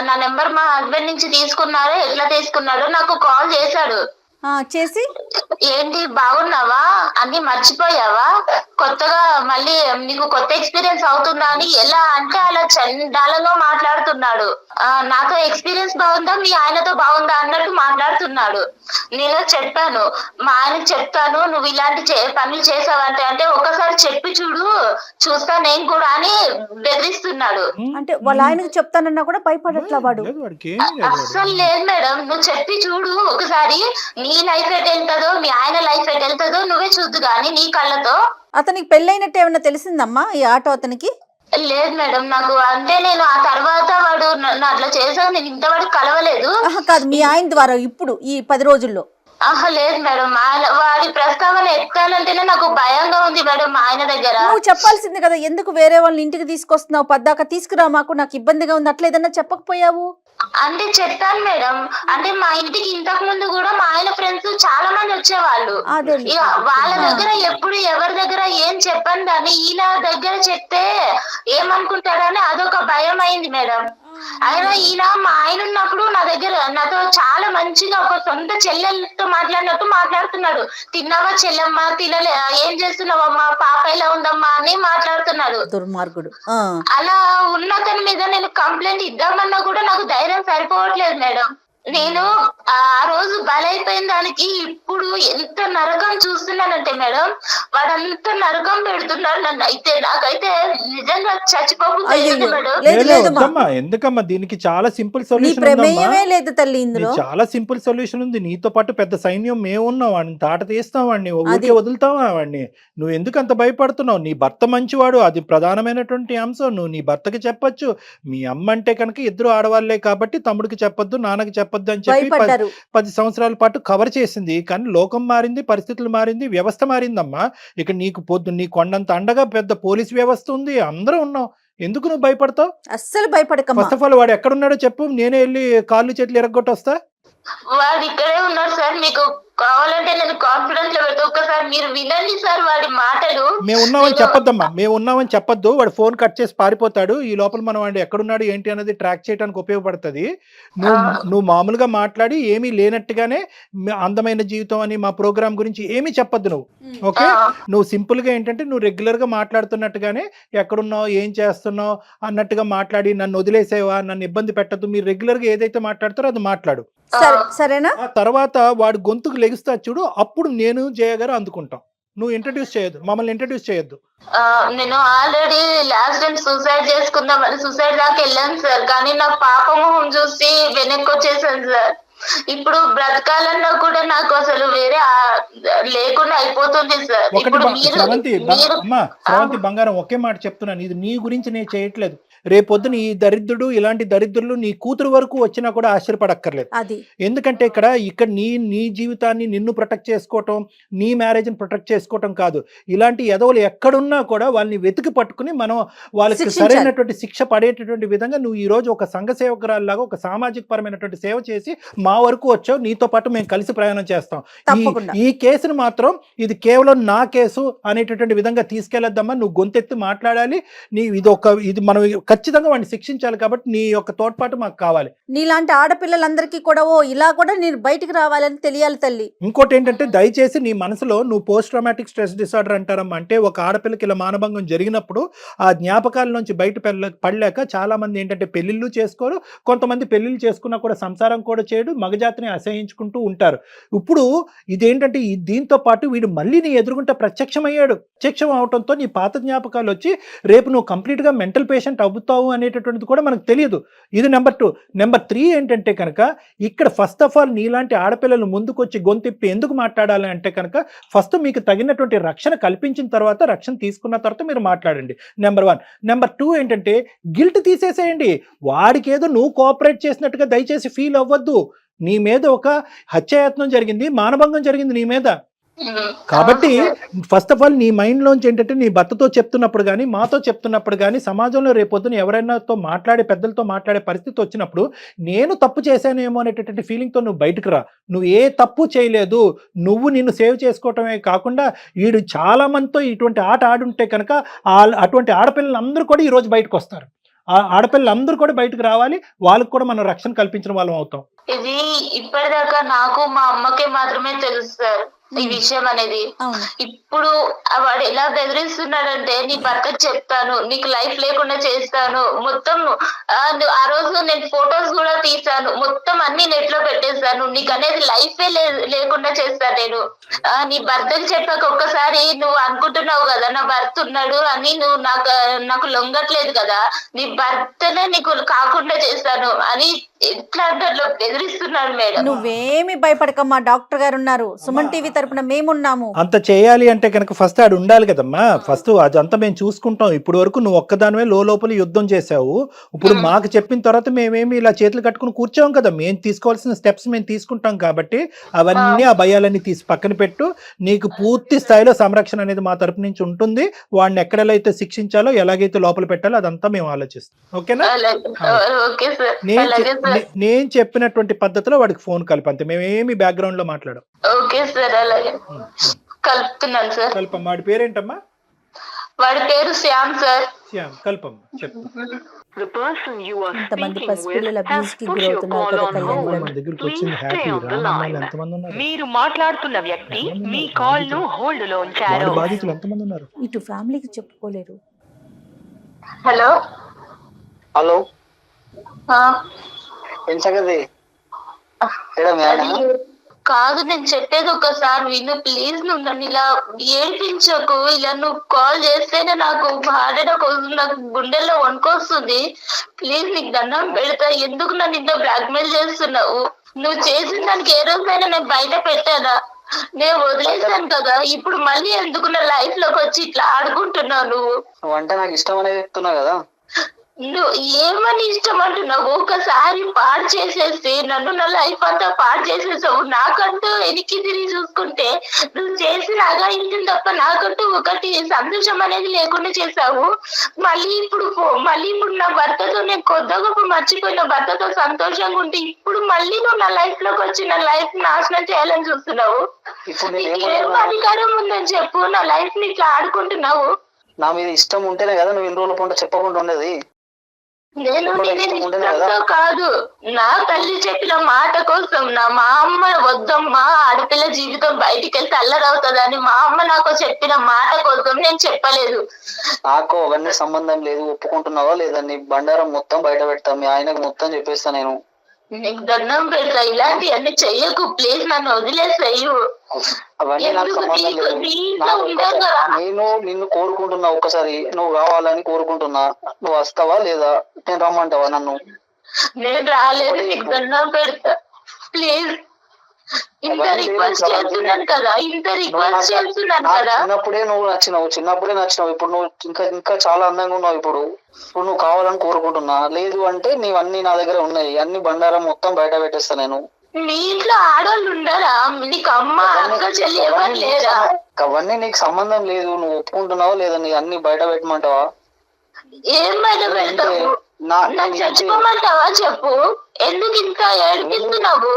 నా నెంబర్ మా హస్బెండ్ నుంచి తీసుకున్నారో ఎట్లా తీసుకున్నాడో నాకు కాల్ చేశాడు. చేసి ఏంటి బాగున్నావా, అన్ని మర్చిపోయావా, కొత్తగా మళ్ళీ నీకు కొత్త ఎక్స్పీరియన్స్ అవుతుందా అని, ఎలా అంటే అలా చండాలంగా మాట్లాడుతున్నాడు. నాతో ఎక్స్పీరియన్స్ బాగుందా, మీ ఆయనతో బాగుందా అన్నట్టు మాట్లాడుతున్నాడు. నేను చెప్పాను, మా ఆయనకు చెప్తాను నువ్వు ఇలాంటి పనులు చేసావంటే, అంటే ఒకసారి చెప్పి చూస్తా నేను కూడా అని బెదిరిస్తున్నాడు. అంటే వాళ్ళ ఆయనకు చెప్తానన్నా కూడా భయపడట్లా వాడు? అస్సలు లేదు మేడం, నువ్వు చెప్పి చూడు ఒకసారి, నీ లైఫ్ ఎట్ వెళ్తుందో మీ ఆయన లైఫ్ ఎట్ వెళ్తుందో నువ్వే చూద్దు గానీ నీ కళ్ళతో. అతనికి పెళ్ళైనట్టు ఏమన్నా తెలిసిందమ్మా ఈ ఆటో అతనికి? లేదు మేడం, నాకు అంటే నేను ఆ తర్వాత వాడు నన్ను అట్లా చేశాను, నేను ఇంతవరకు కలవలేదు. కాదు, మీ ఆయన ద్వారా ఇప్పుడు ఈ 10 రోజుల్లో? లేదు మేడం, వాడి ప్రస్తావన ఎత్తాలంటేనే నాకు భయంగా ఉంది మేడం. మా ఆయన దగ్గర నువ్వు చెప్పాల్సింది కదా, ఎందుకు వేరే వాళ్ళని ఇంటికి తీసుకొస్తున్నావు? పద్దాక తీసుకురా, మాకు నాకు ఇబ్బందిగా ఉంది, అట్లా ఏదన్నా చెప్పకపోయావు? అంటే చెప్పాను మేడం, అంటే మా ఇంటికి ఇంతకు ముందు కూడా మా ఆయన ఫ్రెండ్స్ చాలా మంది వచ్చేవాళ్ళు. ఇక వాళ్ళ దగ్గర ఎప్పుడు ఎవరి దగ్గర ఏం చెప్పండి కానీ ఇలా దగ్గర చెప్తే ఏమనుకుంటారని అదొక భయం అయింది మేడం. అయినా ఈయన మా ఆయన ఉన్నప్పుడు నా దగ్గర నాతో చాలా మంచిగా ఒక సొంత చెల్లెలతో మాట్లాడినట్టు మాట్లాడుతున్నాడు. తిన్నావా చెల్లెమ్మ, తినలే, ఏం చేస్తున్నావమ్మా, పాప ఎలా ఉందమ్మా అని మాట్లాడుతున్నాడు. దుర్మార్గుడు. అలా ఉన్నతని మీద నేను కంప్లైంట్ ఇద్దామన్నా కూడా నాకు ధైర్యం సరిపోవట్లేదు మేడం. నేను ఆ రోజు బలైపోయిన దానికి ఇప్పుడు ఎంత నరకం చూస్తున్నానంటే మేడం, వాడంత నరకం పెడుతున్నాడు నన్ను. అయితే నాకైతే నిజంగా చచ్చిపోతుంది మేడం. ఎందుకమ్మా, దీనికి చాలా సింపుల్ సొల్యూషన్ లేదు తల్లి, ఇందులో చాలా సింపుల్ సొల్యూషన్ ఉంది. నీతో పాటు పెద్ద సైన్యం మేము ఉన్నాం, వాడిని తాట తీస్తాం, వాడిని ఊరికే వదులుతావా వాడిని? నువ్వు ఎందుకు అంత భయపడుతున్నావు? నీ భర్త మంచివాడు, అది ప్రధానమైనటువంటి అంశం. నువ్వు నీ భర్తకి చెప్పొచ్చు. మీ అమ్మ అంటే కనుక ఇద్దరు ఆడవాళ్లే కాబట్టి తమ్ముడికి చెప్పొద్దు, నాన్నకి చెప్పొద్దు అని చెప్పి 10 సంవత్సరాల పాటు కవర్ చేసింది. కానీ లోకం మారింది, పరిస్థితులు మారింది, వ్యవస్థ మారిందమ్మా. ఇక నీకు నీ కొండంత అండగా పెద్ద పోలీస్ వ్యవస్థ ఉంది, అందరూ ఉన్నాం. ఎందుకు నువ్వు భయపడతావు? అస్సలు భయపడక. ఫస్ట్ ఆఫ్ ఆల్ వాడు ఎక్కడున్నాడో చెప్పు, నేనే వెళ్ళి కాళ్ళు చేతులు ఎరగొట్టి వస్తా. వాడు ఇక్కడే ఉన్నాడు సార్, మీకు కావాలంటే నేను కాన్ఫిడెన్స్ లో పెడతా, ఒక్కసారి మీరు వినండి సార్ వాడి మాటలు. మేము ఉన్నామని చెప్పొద్దమ్మా, మేము ఉన్నామని చెప్పొద్దు. వాడు ఫోన్ కట్ చేసి పారిపోతాడు. ఈ లోపల మనం వాడు ఎక్కడున్నాడు ఏంటి అనేది ట్రాక్ చేయడానికి ఉపయోగపడుతుంది. నువ్వు మామూలుగా మాట్లాడి ఏమీ లేనట్టుగానే అందమైన జీవితం అని మా ప్రోగ్రామ్ గురించి ఏమీ చెప్పొద్దు నువ్వు. ఓకే, నువ్వు సింపుల్ గా ఏంటంటే నువ్వు రెగ్యులర్ గా మాట్లాడుతున్నట్టుగానే ఎక్కడున్నావు, ఏం చేస్తున్నావు అన్నట్టుగా మాట్లాడి నన్ను వదిలేసేవా, నన్ను ఇబ్బంది పెట్టద్దు, మీరు రెగ్యులర్ గా ఏదైతే మాట్లాడతారో అది మాట్లాడు. సరేనా? తర్వాత వాడు గొంతుకు లెగుస్తా చూడు, అప్పుడు నేను జయ గారు అందుకుంటాం. నువ్వు ఇంట్రడ్యూస్ చేయొద్దు, మమ్మల్ని ఇంట్రడ్యూస్ చేయొద్దు. నేను ఆల్రెడీ లాస్ట్ టైం సూసైడ్ చేసుకుందామని సూసైడ్ దాకా వెళ్ళాను సార్, కానీ నా పాప మొహం చూసి వెనక్కి వచ్చేసాను సార్. ఇప్పుడు బ్రతకాలన్నా కూడా నాకు అసలు వేరే లేకుండా అయిపోతుంది సార్. శ్రవంతి బంగారం, ఒకే మాట చెప్తున్నాను, ఇది నీ గురించి నేను చేయట్లేదు. రేపొద్దున ఈ దరిద్రుడు, ఇలాంటి దరిద్రులు నీ కూతురు వరకు వచ్చినా కూడా ఆశ్చర్యపడక్కర్లేదు. ఎందుకంటే ఇక్కడ నీ జీవితాన్ని నిన్ను ప్రొటెక్ట్ చేసుకోవటం, నీ మ్యారేజ్ని ప్రొటెక్ట్ చేసుకోవటం కాదు. ఇలాంటి ఎదవలు ఎక్కడున్నా కూడా వాళ్ళని వెతికి పట్టుకుని మనం వాళ్ళకి సరైనటువంటి శిక్ష పడేటటువంటి విధంగా నువ్వు ఈ రోజు ఒక సంఘ సేవకురాల్లాగా ఒక సామాజిక పరమైనటువంటి సేవ చేసి మా వరకు వచ్చావు. నీతో పాటు మేము కలిసి ప్రయాణం చేస్తాం. ఈ కేసును మాత్రం ఇది కేవలం నా కేసు అనేటటువంటి విధంగా తీసుకెళ్లొద్దమ్మా. నువ్వు గొంతెత్తి మాట్లాడాలి. ఇది మనం ఖచ్చితంగా వాడిని శిక్షించాలి. కాబట్టి నీ యొక్క తోడ్పాటు మాకు కావాలి. నీలాంటి ఆడపిల్లలందరికీ కూడా ఇలా కూడా నేను బయటికి రావాలని తెలియాలి తల్లి. ఇంకోటి ఏంటంటే, దయచేసి నీ మనసులో నువ్వు పోస్ట్ ట్రామాటిక్ స్ట్రెస్ డిసార్డర్ అంటారమ్మా. అంటే ఒక ఆడపిల్లకి ఇలా మానభంగం జరిగినప్పుడు ఆ జ్ఞాపకాల నుంచి బయట పడలేక చాలా మంది ఏంటంటే పెళ్లిళ్ళు చేసుకోరు, కొంతమంది పెళ్లిళ్ళు చేసుకున్నా కూడా సంసారం కూడా చేయడు, మగజాతిని అసహించుకుంటూ ఉంటారు. ఇప్పుడు ఇదేంటంటే దీంతో పాటు వీడు మళ్ళీ నీ ఎదురుగుంటే ప్రత్యక్షమయ్యాడు. ప్రత్యక్షం అవడంతో నీ పాత జ్ఞాపకాలు వచ్చి రేపు నువ్వు కంప్లీట్ గా మెంటల్ పేషెంట్ అవుతావు అనేటటువంటిది కూడా మనకు తెలియదు. ఇది నెంబర్ 2. నెంబర్ 3 ఏంటంటే కనుక ఇక్కడ ఫస్ట్ ఆఫ్ ఆల్ నీలాంటి ఆడపిల్లలు ముందుకొచ్చి గొంతిప్పి ఎందుకు మాట్లాడాలి అంటే కనుక ఫస్ట్ మీకు తగినటువంటి రక్షణ కల్పించిన తర్వాత, రక్షణ తీసుకున్న తర్వాత మీరు మాట్లాడండి. నెంబర్ 1. నెంబర్ 2 ఏంటంటే గిల్ట్ తీసేసేయండి. వాడికి ఏదో నువ్వు కోఆపరేట్ చేసినట్టుగా దయచేసి ఫీల్ అవ్వద్దు. నీ మీద ఒక హత్యాయత్నం జరిగింది, మానభంగం జరిగింది నీ మీద. కాబట్టి ఫస్ట్ ఆఫ్ ఆల్ నీ మైండ్ లోంచి ఏంటంటే నీ భర్తతో చెప్తున్నప్పుడు కానీ, మాతో చెప్తున్నప్పుడు కానీ, సమాజంలో రేపొద్దున ఎవరైనాతో మాట్లాడే పెద్దలతో మాట్లాడే పరిస్థితి వచ్చినప్పుడు నేను తప్పు చేశానేమో అనేటటువంటి ఫీలింగ్తో నువ్వు బయటకు రా. నువ్వు ఏ తప్పు చేయలేదు. నువ్వు నిన్ను సేవ్ చేసుకోవటమే కాకుండా వీడు చాలా మందితో ఇటువంటి ఆట ఆడుంటే కనుక అటువంటి ఆడపిల్లలందరూ కూడా ఈరోజు బయటకు వస్తారు. ఆ ఆడపిల్లలందరూ కూడా బయటకు రావాలి. వాళ్ళకు కూడా మనం రక్షణ కల్పించిన వాళ్ళం అవుతాం. ఇది ఇప్పటిదాకా నాకు మా అమ్మకే మాత్రమే తెలుసు సార్ ఈ విషయం అనేది. ఇప్పుడు వాడు ఎలా బెదిరిస్తున్నాడంటే, నీ భర్తకు చెప్తాను, నీకు లైఫ్ లేకుండా చేస్తాను, మొత్తం ఆ రోజు నేను ఫొటోస్ కూడా తీసాను, మొత్తం అన్ని నెట్ లో పెట్టేస్తాను, నీకు అనేది లైఫే లేకుండా చేస్తాను నేను. నీ భర్తకు చెప్పాక ఒక్కసారి నువ్వు అనుకుంటున్నావు కదా నా భర్త ఉన్నాడు అని, నువ్వు నాకు లొంగట్లేదు కదా, నీ భర్తనే నీకు కాకుండా చేస్తాను అని ఎట్లా అంటే బెదిరిస్తున్నాడు చేస్తున్నాడు మేడం. నువ్వేమి భయపడకమ్మా, డాక్టర్ గారు ఉన్నారు, సుమన్ టీవీ తరపున మేమున్నాము. అంత చేయాలి అంటే కనుక ఫస్ట్ ఆడు ఉండాలి కదమ్మా. ఫస్ట్ అదంతా మేము చూసుకుంటాం. ఇప్పుడు వరకు నువ్వు ఒక్కదానివే లోపల యుద్ధం చేసావు. ఇప్పుడు మాకు చెప్పిన తర్వాత మేమేమి ఇలా చేతులు కట్టుకుని కూర్చోం కదా. మేము తీసుకోవాల్సిన స్టెప్స్ మేము తీసుకుంటాం కాబట్టి అవన్నీ ఆ భయాలన్నీ తీసి పక్కన పెట్టు. నీకు పూర్తి స్థాయిలో సంరక్షణ అనేది మా తరపు నుంచి ఉంటుంది. వాడిని ఎక్కడెలా అయితే శిక్షించాలో, ఎలాగైతే లోపల పెట్టాలో అదంతా మేము ఆలోచిస్తాం. ఓకేనా? ఓకే సార్, నేను చెప్పినటువంటి పద్ధతిలో వాడికి ఫోన్ కలిపి, అంతే. మేమేమి బ్యాక్గ్రౌండ్ లో మాట్లాడాం. ఓకే సార్, అలాగే కలుపుతున్నాను సార్. కల్పమ్మ. వాడి పేరేంటమ్మా? వాడి పేరు శ్యామ్ సార్. శ్యామ్. కల్పమ్మ చెప్పు. ఇంతమంది పసిపిల్లల అబ్యూస్ కి గురవుతున్నారు కదా కళ్యాణ్ గారు. మన దగ్గరికి వచ్చింది హ్యాపీ రామమ్మాయిలు ఎంతమంది ఉన్నారు? మీరు మాట్లాడుతున్న వ్యక్తి మీ కాల్ ను హోల్డ్ లో ఉంచారు. వాడి బాధితులు ఎంతమంది ఉన్నారు? ఇటు ఫ్యామిలీకి చెప్పుకోలేరు. హలో హలో, ఏం సంగతి? కాదు, నేను చెప్పేది ఒకసారి విను ప్లీజ్. నువ్వు నన్ను ఇలా ఏడిపించకు. ఇలా నువ్వు కాల్ చేస్తేనే నాకు హార్ట్ అటాక్ వస్తుంది, నాకు గుండెల్లో వణుకొస్తుంది. ప్లీజ్ నీకు దండం పెడతా. ఎందుకు నన్ను ఇంత బ్లాక్ మెయిల్ చేస్తున్నావు? నువ్వు చేసిన దానికి ఏ రోజైనా నేను బయట పెట్టానా? నేను వదిలేసాను కదా. ఇప్పుడు మళ్ళీ ఎందుకు నా లైఫ్ లోకి వచ్చి ఇట్లా ఆడుకుంటున్నావు? నువ్వు అంటే నాకు ఇష్టం అనేది చెప్తున్నావు కదా. నువ్వు ఏమని ఇష్టం అంటున్నావు? ఒకసారి పాడు చేసేసి నన్ను నా లైఫ్ అంతా పాడు చేసేసావు. నాకంటూ వెనక్కి తిరిగి చూసుకుంటే నువ్వు చేసిన అగాయించిన తప్ప నాకంటూ ఒకటి సంతోషం అనేది లేకుండా చేసావు. మళ్ళీ ఇప్పుడు నా భర్తతో, నేను కొద్ది గొప్ప మర్చిపోయిన భర్తతో సంతోషంగా ఉంటే ఇప్పుడు మళ్ళీ నువ్వు నా లైఫ్ లోకి వచ్చి నా లైఫ్ నాశనం చేయాలని చూస్తున్నావు. ఏం అధికారం ఉందని చెప్పు నా లైఫ్ ని ఇట్లా ఆడుకుంటున్నావు? నా మీద ఇష్టం ఉంటేనే కదా నువ్వు ఇన్ని రోజుల పంట చెప్పకుండా ఉండేది. నేను ఇష్టంతో కాదు, నా తల్లి చెప్పిన మాట కోసం. మా అమ్మ వద్దమ్మా, ఆడపిల్ల జీవితం బయటికి వెళ్తే అల్లరవుతుందని మా అమ్మ నాకు చెప్పిన మాట కోసం నేను చెప్పలేదు. నాకు అవన్నీ సంబంధం లేదు. ఒప్పుకుంటున్నావా లేదా? నీ బండారం మొత్తం బయట పెడతా, మీ ఆయనకు మొత్తం చెప్పేస్తా. నేను నీకు దండం పెడతా, ఇలాంటి అన్ని చెయ్యకు ప్లీజ్. నన్ను వదిలేసాయి. అవన్నీ నాకు సంబంధం లేదు. నేను నిన్ను కోరుకుంటున్నా, ఒక్కసారి నువ్వు కావాలని కోరుకుంటున్నా. నువ్వు వస్తావా లేదా? నేను రమ్మంటావా నన్ను? నేను రాలేదు. నీకు దండం పెడతా ప్లీజ్. ఇంత రిక్వెస్ట్ చేస్తున్నాను కదా. చిన్నప్పుడే నువ్వు నచ్చినావు. ఇప్పుడు నువ్వు ఇంకా చాలా అందంగా ఉన్నావు. ఇప్పుడు నువ్వు కావాలని కోరుకుంటున్నా. లేదు అంటే నీవన్నీ నా దగ్గర ఉన్నాయి. అన్ని బండారం మొత్తం బయట పెట్టేస్తా నేను. మీ ఇంట్లో ఆడవాళ్ళు ఉండరా? నీకు అమ్మ అక్క చెల్లి ఎవరు లేరా? అవన్నీ నీకు సంబంధం లేదు. నువ్వు ఒప్పుకుంటున్నావా లేదా? నీ అన్ని బయట పెట్టమంటావా? ఏం బయట పెడతావు? చచ్చిపోమంటావా చెప్పు. ఎందుకు ఇంత ఏడిపిస్తున్నావు?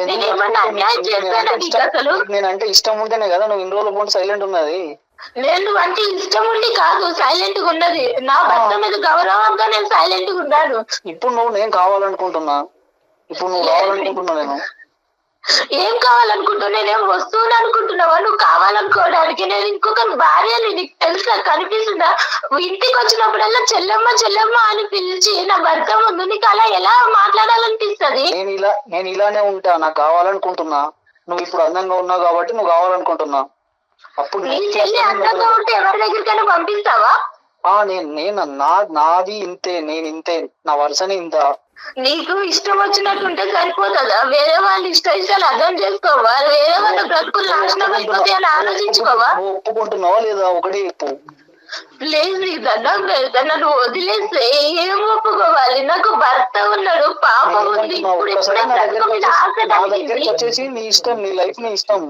నేను ఏమన్నా అన్యాయం చేస్తానా నీకు అసలు? నేనంటే ఇష్టం ఉంటేనే కదా నువ్వు ఇన్ని రోజుల పాటు సైలెంట్ ఉన్నది. నేను అంటే ఇష్టం ఉండి కాదు సైలెంట్ గా ఉన్నది. నా భర్త మీద గౌరవంగా నేను సైలెంట్ గా ఉన్నాను. ఇప్పుడు నేను కావాలనుకుంటున్నా. నేను ఏం కావాలనుకుంటున్నా? నేనేం వస్తువులు అనుకుంటున్నావా నువ్వు కావాలనుకోవడానికి? నేను ఇంకొక భార్యని నీకు తెలుసా? కనిపిస్తుందా? ఇంటికి వచ్చినప్పుడల్లా చెల్లెమ్మ అని పిలిచి నా భర్త ముందు నీకు అలా ఎలా మాట్లాడాలనిపిస్తుంది? నేను ఇలానే ఉంటా. నాకు కావాలనుకుంటున్నా. నువ్వు ఇప్పుడు అందంగా ఉన్నావు కాబట్టి నువ్వు కావాలనుకుంటున్నా. అప్పుడు నీ చెల్లి అందంగా ఉంటే ఎవరి దగ్గరికైనా పంపిస్తావా? నాది ఇంతే, నేను ఇంతే, నా వరుసని ఇంత. నీకు ఇష్టం వచ్చినట్టుంటే సరిపోతుందా? వేరే వాళ్ళు ఇష్టాలు అర్థం చేసుకోవా? వేరే వాళ్ళ బ్రతుకులు నాశనం అయిపోతే అని ఆలోచించుకోవా? ఒప్పుకుంటున్నావా లేదా? ఒకటి చెప్పు ప్లీజ్. నీకు దండం పెడతా. నన్ను వదిలేస్తే ఏం ఒప్పుకోవాలి? నాకు భర్త ఉన్నాడు, పాప ఉంది. వచ్చేసి నీ ఇష్టం, నీ లైఫ్ నీ ఇష్టం.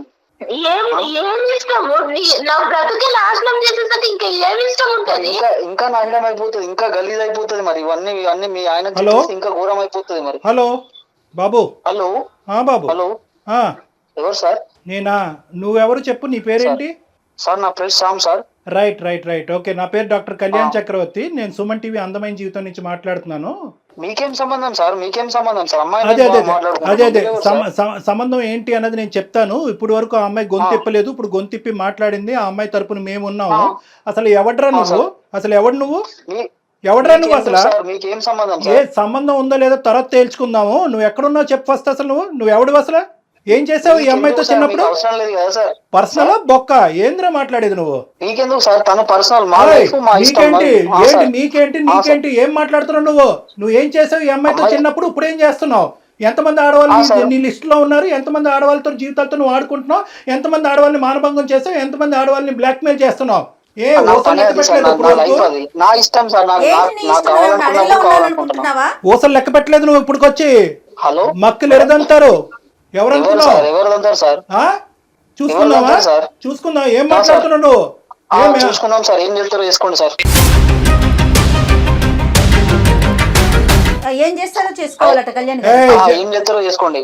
ఏం ఇష్టము? నా బ్రతుకే నాశనం చేసేసరికి ఇంకా ఏమి ఇష్టం ఉంటుంది? ఇంకా నాశనం అయిపోతుంది, ఇంకా గలీజ్ అయిపోతుంది. మరి ఇవన్నీ మీ ఆయన ఇంకా ఘోరం అయిపోతుంది. మరి హలో బాబు. హలో బాబు. హలో, ఎవరు సార్? నేనా? నువ్వెవరు చెప్పు. నీ పేరేంటి? సార్ నా పేరు శ్యామ్ సార్. రైట్. ఓకే, నా పేరు డాక్టర్ కళ్యాణ్ చక్రవర్తి. నేను సుమన్ టీవీ అందమైన జీవితం నుంచి మాట్లాడుతున్నాను. మీకేం సంబంధం సార్? అమ్మాయి అదే సంబంధం ఏంటి అన్నది నేను చెప్తాను. ఇప్పుడు వరకు ఆ అమ్మాయి గొంతిప్పలేదు. ఇప్పుడు గొంతిప్పి మాట్లాడింది. ఆ అమ్మాయి తరపున మేము ఉన్నాము. అసలు ఎవడ్రా నువ్వు? ఎవడు నువ్వు? అసలు మీకేం సంబంధం? ఏ సంబంధం ఉందో లేదో తర్వాత తేల్చుకుందాము. నువ్వు ఎక్కడున్నావు చెప్పు ఫస్ట్. అసలు నువ్వు ఎవడు? అసలు ఏం చేసావు ఈ అమ్మాయితో చిన్నప్పుడు? అవసరం లేదు కదా సార్. పర్సనల్ బొక్క ఏంద్రా మాట్లాడేది నువ్వు? నీకెందుకు సార్? తన పర్సనల్. నీకేంటి ఏం మాట్లాడుతున్నావు నువ్వు? నువ్వు ఏం చేసావు ఈ అమ్మాయితో చిన్నప్పుడు? ఇప్పుడు ఏం చేస్తున్నావు? ఎంతమంది ఆడవాళ్ళు నీ లిస్టులో ఉన్నారు? ఎంతమంది ఆడవాళ్ళతో జీవితాలతో నువ్వు ఆడుకుంటున్నావు? ఎంతమంది ఆడవాళ్ళని మానభంగం చేస్తావు? ఎంతమంది ఆడవాళ్ళని బ్లాక్మెయిల్ చేస్తున్నావు? నా ఇష్టం సార్, ఊసలు లెక్క పెట్టలేదు నువ్వు ఇప్పుడుకొచ్చి. హలో, మక్కులు ఎరదంటారు ఎవరనుకున్నావు? ఎవరు సార్? చూసుకున్నావా? చూసుకున్నావు? ఏం మాట్లాడుతున్నావు నువ్వు? చూసుకున్నాం సార్, ఏం చెప్తారో చేసుకోండి సార్. ఏం చేస్తారో చేసుకోవాలట కళ్యాణ్ ఏం చేస్తారో చేసుకోండి.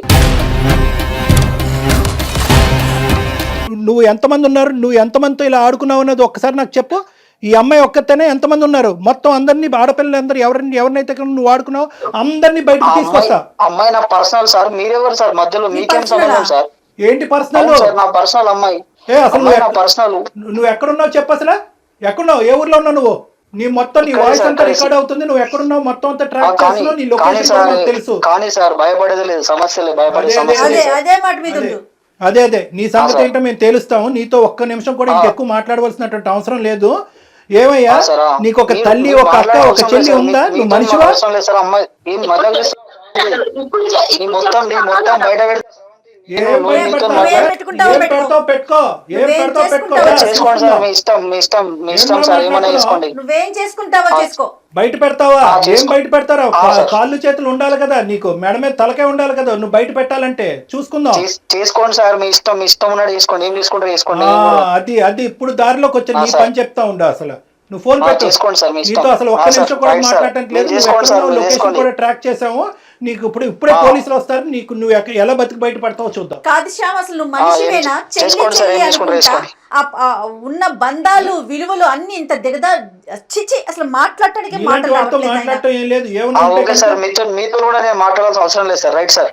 నువ్వు ఎంతమంది ఉన్నారు? నువ్వు ఎంతమందితో ఇలా ఆడుకున్నావు అన్నది ఒక్కసారి నాకు చెప్పు. ఈ అమ్మాయి ఒక్కతేనే ఎంతమంది ఉన్నారు? మొత్తం అందరినీ ఆడపిల్లలందరూ ఎవరినైతే నువ్వు ఆడుకున్నావు అందరినీ బయటకు తీసుకొస్తా. అమ్మాయి నా పర్సనల్ సార్, మీరెవరు సార్ మధ్యలో? మీకేం సంబంధం సార్? ఏంటి పర్సనల్? నా పర్సనల్ అమ్మాయి. అసలు పర్సనల్ నువ్వు ఎక్కడున్నావు చెప్పు. అసలు ఎక్కడున్నావు? ఏ ఊర్లో ఉన్నావు నువ్వు? నీ మొత్తం నీ వాయిస్ అంతా రికార్డ్ అవుతుంది. నువ్వు ఎక్కడున్నావు మొత్తం అంతా ట్రాక్ చేస్తున్నావు. నీ లొకేషన్ తెలుసు. కానీ సార్ భయపడేది లేదు, సమస్యలే భయపడే సమస్య. అదే నీ సంగతి ఏంటో మేము తెలుస్తాము. నీతో ఒక్క నిమిషం కూడా ఇంకెక్కువ మాట్లాడవలసినటువంటి అవసరం లేదు. ఏమయ్యా, నీకు ఒక తల్లి, ఒక అక్క, ఒక చెల్లి ఉందా? నువ్వు మనిషివా? మొత్తం బయట బయట పెడతావా? ఏం బయట పెడతారా? కాళ్ళు చేతులు ఉండాలి కదా నీకు, మెడ మీద తలకే ఉండాలి కదా నువ్వు బయట పెట్టాలంటే. చూసుకుందాం. చేసుకోండి సార్, మీ ఇష్టం. ఇష్టం ఉన్నాడు చేసుకోండి, ఏం తీసుకుంటారు చేసుకోండి. అది ఇప్పుడు దారిలోకి వచ్చి నీ పని చెప్తా ఉండు. అసలు నువ్వు ఫోన్ చేసుకోండి సార్, నీతో అసలు ఒక్క నిమిషం కూడా మాట్లాడటానికి లేదు. లొకేషన్ కూడా ట్రాక్ చేసాము. నీకు ఇప్పుడే పోలీసులు వస్తారు. నీకు నువ్వు ఎలా బతికి బయట పడతావో చూద్దాం. కాదు శ్యామ్, అసలు నువ్వు మనిషివేనా? ఉన్న బంధాలు విలువలు అన్ని ఇంత దిగదా చిచి, అసలు మాట్లాడటానికి మాట్లాడటం ఏం లేదు. ఓకే సార్, మీతో కూడా నేను మాట్లాడాల్సిన అవసరం లేదు సార్. Right sir.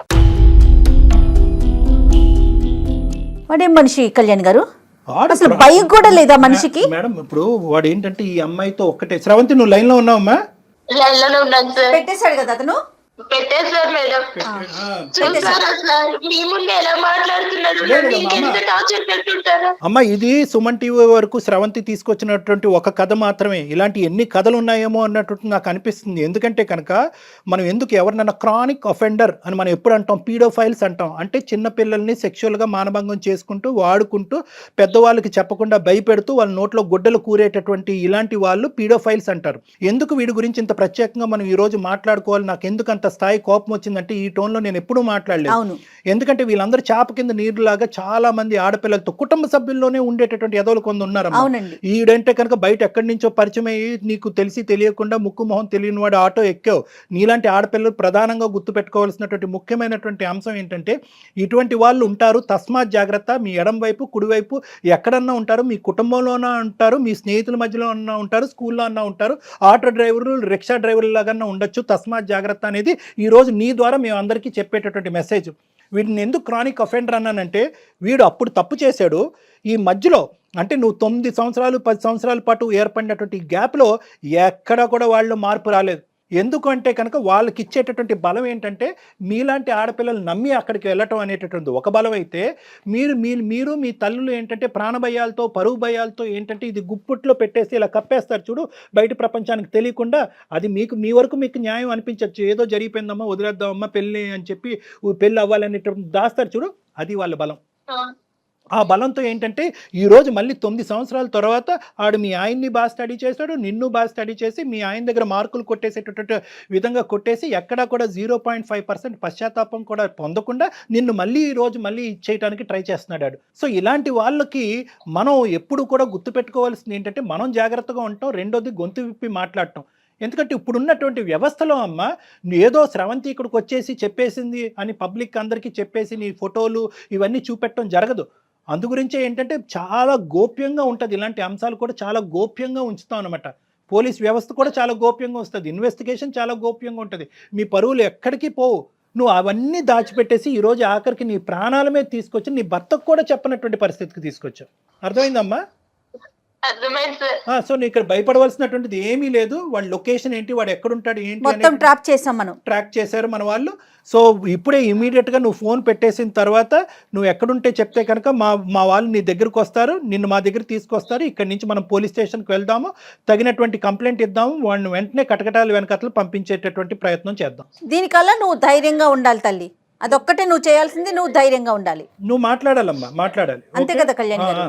వాడేం మనిషి కళ్యాణ్ గారు? అసలు భయం కూడా లేదా మనిషికి? మేడం ఇప్పుడు వాడు ఏంటంటే ఈ అమ్మాయితో ఒక్కటే. శ్రవంతి నువ్వు లైన్ లో ఉన్నావమ్మా? లైన్ లోనే ఉన్నాను సార్. పెట్టేశాడు కదా అతను. పెట్టేశారు మేడం. చూసారా సార్ మీ ముందు ఎలా మాట్లాడుతున్నాడు? అమ్మ, ఇది సుమన్ టీవీ వరకు శ్రవంతి తీసుకొచ్చినటువంటి ఒక కథ మాత్రమే. ఇలాంటి ఎన్ని కథలు ఉన్నాయేమో అన్నట్టు నాకు అనిపిస్తుంది. ఎందుకంటే కనుక మనం ఎందుకు ఎవరినైనా క్రానిక్ అఫెండర్ అని మనం ఎప్పుడు అంటాం? పీడోఫైల్స్ అంటాం. అంటే చిన్నపిల్లల్ని సెక్షువల్గా మానభంగం చేసుకుంటూ వాడుకుంటూ పెద్దవాళ్ళకి చెప్పకుండా భయపెడుతూ వాళ్ళ నోట్లో గుడ్డలు కూరేటటువంటి ఇలాంటి వాళ్ళు పీడోఫైల్స్ అంటారు. ఎందుకు వీడి గురించి ఇంత ప్రత్యేకంగా మనం ఈ రోజు మాట్లాడుకోవాలి? నాకు ఎందుకు అంత స్థాయి కోపం వచ్చిందంటే ఈ టోన్లో నేను ఎప్పుడూ మాట్లాడలేదు. ఎందుకంటే వీళ్ళందరూ చాప కింద నీరులాగా చాలా మంది ఆడపిల్లలతో కుటుంబ సభ్యుల్లోనే ఉండేటటువంటి ఎదవలు కొంత ఉన్నారు. ఈడంటే కనుక బయట ఎక్కడి నుంచో పరిచయం అయ్యి నీకు తెలిసి తెలియకుండా ముక్కు మొహం తెలియని వాడు ఆటో ఎక్కావు. నీలాంటి ఆడపిల్లలు ప్రధానంగా గుర్తుపెట్టుకోవాల్సినటువంటి ముఖ్యమైనటువంటి అంశం ఏంటంటే ఇటువంటి వాళ్ళు ఉంటారు, తస్మాత్ జాగ్రత్త. మీ ఎడం వైపు కుడివైపు ఎక్కడన్నా ఉంటారు, మీ కుటుంబంలోనే ఉంటారు, మీ స్నేహితుల మధ్యలో అన్నా ఉంటారు, స్కూల్లో అన్నా ఉంటారు, ఆటో డ్రైవర్లు రిక్షా డ్రైవర్లు లాగా ఉండొచ్చు. తస్మాత్ జాగ్రత్త అనేది ఈరోజు నీ ద్వారా మేము అందరికీ చెప్పేటటువంటి మెసేజ్. వీడిని ఎందుకు క్రానిక్ అఫెండర్ అన్నానంటే వీడు అప్పుడు తప్పు చేశాడు. ఈ మధ్యలో అంటే నువ్వు 9 సంవత్సరాలు 10 సంవత్సరాల పాటు ఏర్పడినటువంటి గ్యాప్లో ఎక్కడా కూడా వాళ్ళు మార్పు రాలేదు. ఎందుకంటే కనుక వాళ్ళకి ఇచ్చేటటువంటి బలం ఏంటంటే మీలాంటి ఆడపిల్లలు నమ్మి అక్కడికి వెళ్ళటం అనేటటువంటి ఒక బలం అయితే మీరు మీ తల్లులు ఏంటంటే ప్రాణభయాలతో పరువు భయాలతో ఏంటంటే ఇది గుప్పుట్లో పెట్టేసి ఇలా కప్పేస్తారు చూడు, బయట ప్రపంచానికి తెలియకుండా. అది మీ వరకు మీకు న్యాయం అనిపించవచ్చు. ఏదో జరిగిపోయిందమ్మా వదిలేద్దామమ్మా పెళ్ళి అని చెప్పి పెళ్ళి అవ్వాలనేటటువంటి దాస్తారు చూడు, అది వాళ్ళ బలం. ఆ బలంతో ఏంటంటే ఈరోజు మళ్ళీ 9 సంవత్సరాల తర్వాత ఆడు మీ ఆయన్ని బాగా స్టడీ చేశాడు, నిన్ను బాగా స్టడీ చేసి మీ ఆయన దగ్గర మార్కులు కొట్టేసేటటువంటి విధంగా కొట్టేసి ఎక్కడా కూడా 0.5% పశ్చాత్తాపం కూడా పొందకుండా నిన్ను మళ్ళీ ఈరోజు మళ్ళీ ఇచ్చేయడానికి ట్రై చేస్తున్నాడు. సో ఇలాంటి వాళ్ళకి మనం ఎప్పుడు కూడా గుర్తుపెట్టుకోవాల్సింది ఏంటంటే మనం జాగ్రత్తగా ఉంటాం. రెండోది గొంతు విప్పి మాట్లాడటం. ఎందుకంటే ఇప్పుడున్నటువంటి వ్యవస్థలో అమ్మ ఏదో శ్రవంతి ఇక్కడికి వచ్చేసి చెప్పేసింది అని పబ్లిక్ అందరికీ చెప్పేసి నీ ఫోటోలు ఇవన్నీ చూపెట్టడం జరగదు. అందు గురించే ఏంటంటే చాలా గోప్యంగా ఉంటుంది. ఇలాంటి అంశాలు కూడా చాలా గోప్యంగా ఉంచుతాం అనమాట. పోలీస్ వ్యవస్థ కూడా చాలా గోప్యంగా వస్తుంది, ఇన్వెస్టిగేషన్ చాలా గోప్యంగా ఉంటుంది. మీ పరువులు ఎక్కడికి పోవు. నువ్వు అవన్నీ దాచిపెట్టేసి ఈరోజు ఆఖరికి నీ ప్రాణాల మీద తీసుకొచ్చి నీ భర్తకు కూడా చెప్పనటువంటి పరిస్థితికి తీసుకొచ్చావు. అర్థమైందమ్మా? అర్థమైంది సార్. సో నీకు ఇక్కడ భయపడవలసినటువంటిది ఏమీ లేదు. వాడి లొకేషన్ ఏంటి, వాడు ఎక్కడుంటాడు ఏంటి మొత్తం ట్రాప్ చేసాం మనం. ట్రాక్ చేశారు మన వాళ్ళు. సో ఇప్పుడే ఇమీడియట్గా నువ్వు ఫోన్ పెట్టేసిన తర్వాత నువ్వు ఎక్కడుంటే చెప్తే కనుక మా వాళ్ళు నీ దగ్గరకు వస్తారు, నిన్ను మా దగ్గర తీసుకొస్తారు. ఇక్కడి నుంచి మనం పోలీస్ స్టేషన్కి వెళ్దాము, తగినటువంటి కంప్లైంట్ ఇద్దాము, వాడిని వెంటనే కటకటాలు వెనకతలు పంపించేటటువంటి ప్రయత్నం చేద్దాం. దీనికల్లా నువ్వు ధైర్యంగా ఉండాలి తల్లి, అదొక్కటే నువ్వు చేయాల్సింది. నువ్వు ధైర్యంగా ఉండాలి, నువ్వు మాట్లాడాలమ్మా, మాట్లాడాలి. అంతే కదా కళ్యాణ్ గారు?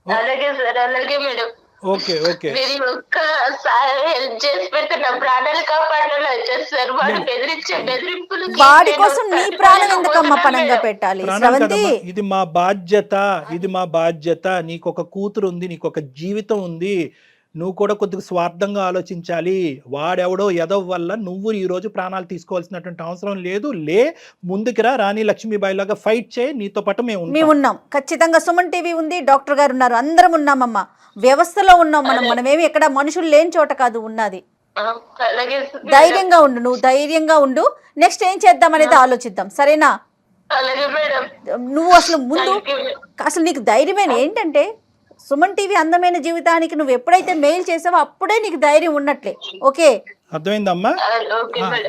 అలాగే సార్, అలాగే మేడం. Okay okay. మీరు ఒక్కసారి హెల్ప్ చేసి పెడితే నా ప్రాణాలు కాపాడాలి వచ్చారు సార్. వాడు బెదిరింపులు వాడి కోసం నీ ప్రాణం ఎందుకమ్మా పణంగా పెట్టాలి స్రవంతి? ఇది మా బాధ్యత, ఇది మా బాధ్యత. నీకు ఒక కూతురు ఉంది, నీకు ఒక జీవితం ఉంది. నువ్వు కూడా కొద్దిగా స్వార్థంగా ఆలోచించాలి. వాడెవడో ఎదవ వల్ల నువ్వు ఈరోజు ప్రాణాలు తీసుకోవాల్సినటువంటి అవసరం లేదు. ముందుకి రా, రాణి లక్ష్మీబాయి లాగా ఫైట్ చేయి. నీతో పాటు మేము ఉన్నాం ఖచ్చితంగా. సుమన్ టీవీ ఉంది, డాక్టర్ గారు ఉన్నారు, అందరం ఉన్నామమ్మా. వ్యవస్థలో ఉన్నాం మనమేమి ఎక్కడ మనుషులు లేని చోట కాదు ఉన్నది. ధైర్యంగా ఉండు, నువ్వు ధైర్యంగా ఉండు. నెక్స్ట్ ఏం చేద్దాం అనేది ఆలోచిద్దాం, సరేనా? నువ్వు అసలు ముందు అసలు నీకు ధైర్యమైన ఏంటంటే సుమన్ టీవీ అందమైన జీవితానికి నువ్వు ఎప్పుడైతే మెయిల్ చేసావో అప్పుడే నీకు ధైర్యం ఉన్నట్లే. ఓకే, అర్థమైందమ్మా?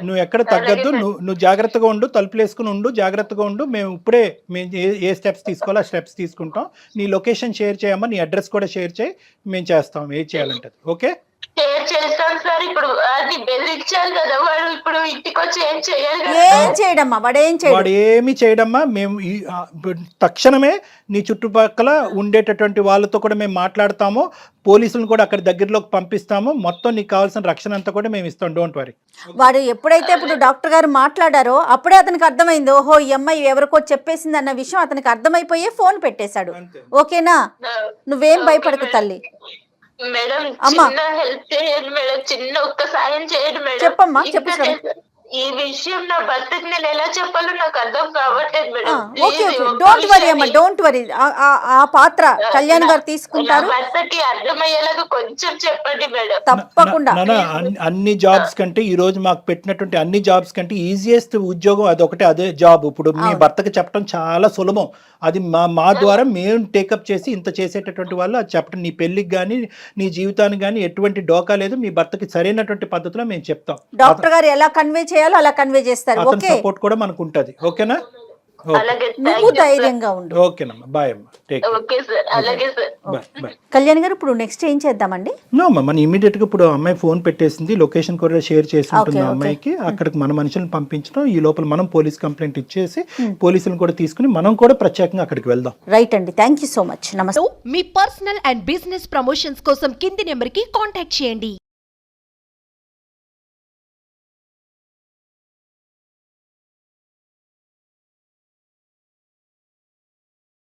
నువ్వు ఎక్కడ తగ్గద్దు, నువ్వు జాగ్రత్తగా ఉండు, తలుపులు వేసుకుని ఉండు, జాగ్రత్తగా ఉండు. మేము ఇప్పుడే ఏ స్టెప్స్ తీసుకోవాలో ఆ స్టెప్స్ తీసుకుంటాం. నీ లొకేషన్ షేర్ చేయమ్మా, నీ అడ్రస్ కూడా షేర్ చేయి, మేము చేస్తాం ఏం చేయాలంటే. ఓకే చేస్తాను సార్. ఇప్పుడు అది బెదిరించాలి కదా, వాడు ఇప్పుడు ఇంటికి వచ్చి ఏం చేయాలి? ఏం చేయడమ్మా, వాడు ఏమి చేయడమ్మా. మేము తక్షణమే నీ చుట్టుపక్కల ఉండేటటువంటి వాళ్ళతో కూడా మేము మాట్లాడతాము, పోలీసులను కూడా అక్కడ దగ్గరలోకి పంపిస్తాము. మొత్తం నీకు కావాల్సిన రక్షణ అంతా కూడా మేము ఇస్తాం, డోంట్ వరీ. వాడు ఎప్పుడైతే ఇప్పుడు డాక్టర్ గారు మాట్లాడారో అప్పుడే అతనికి అర్థమైంది, ఓహో ఈ అమ్మాయి ఎవరికో చెప్పేసింది అన్న విషయం అతనికి అర్థమైపోయే ఫోన్ పెట్టేశాడు. ఓకేనా? నువ్వేం భయపడకు తల్లి. మేడం చిన్న హెల్ప్ చేయండి మేడం, చిన్న ఒక్క సాయం చేయండి మేడం. చెప్పమ్మా, చెప్పు. ఈ విషయం నా భర్తకి నేను ఎలా చెప్పాలో నాకు అర్థం కావట్లేదు madam. Okay okay, don't worry అమ్మా, డోంట్ వరీ. ఆ పాత్ర కళ్యాణ్ గారు తీసుకుంటారు. భర్తకి అర్థమయ్యేలాగా కొంచెం చెప్పండి మేడం. తప్పకుండా. అన్ని జాబ్స్ కంటే ఈ రోజు మాకు పెట్టినటువంటి అన్ని జాబ్స్ కంటే ఈజియెస్ట్ ఉద్యోగం అదొకటే, అదే జాబ్. ఇప్పుడు మీ భర్తకి చెప్పడం చాలా సులభం. అది మా ద్వారా మేము టేకప్ చేసి ఇంత చేసేటటువంటి వాళ్ళు అది చెప్పడం. నీ పెళ్లికి కానీ నీ జీవితానికి కానీ ఎటువంటి డోకా లేదు. మీ భర్తకి సరైనటువంటి పద్ధతిలో మేము చెప్తాం. డాక్టర్ గారు ఎలా కన్వే చేయాలో అలా కన్వే చేస్తారు. ఓకే, సపోర్ట్ కూడా మనకు ఉంటది. ఓకేనా? నువ్వు ధైర్యంగా ఉండు. ఓకేనమ్మా, బాయ్ అమ్మా. కళ్యాణ్ గారు ఇప్పుడు నెక్స్ట్ ఏం చేద్దామండి? నో అమ్మా, మనం ఇమీడియట్ గా ఇప్పుడు అమ్మాయి ఫోన్ పెట్టేసింది, లొకేషన్ కూడా షేర్ చేసి ఉంటుంది అమ్మాయికి. అక్కడికి మన మనుషులను పంపించడం, ఈ లోపల మనం పోలీస్ కంప్లైంట్ ఇచ్చేసి పోలీసులను కూడా తీసుకుని మనం కూడా ప్రత్యేకంగా అక్కడికి వెళ్దాం. రైట్ అండి, థ్యాంక్ యూ సో మచ్. నమస్తే. మీ పర్సనల్ అండ్ బిజినెస్ ప్రమోషన్స్ కోసం కింది నెంబర్ కి కాంటాక్ట్ చేయండి.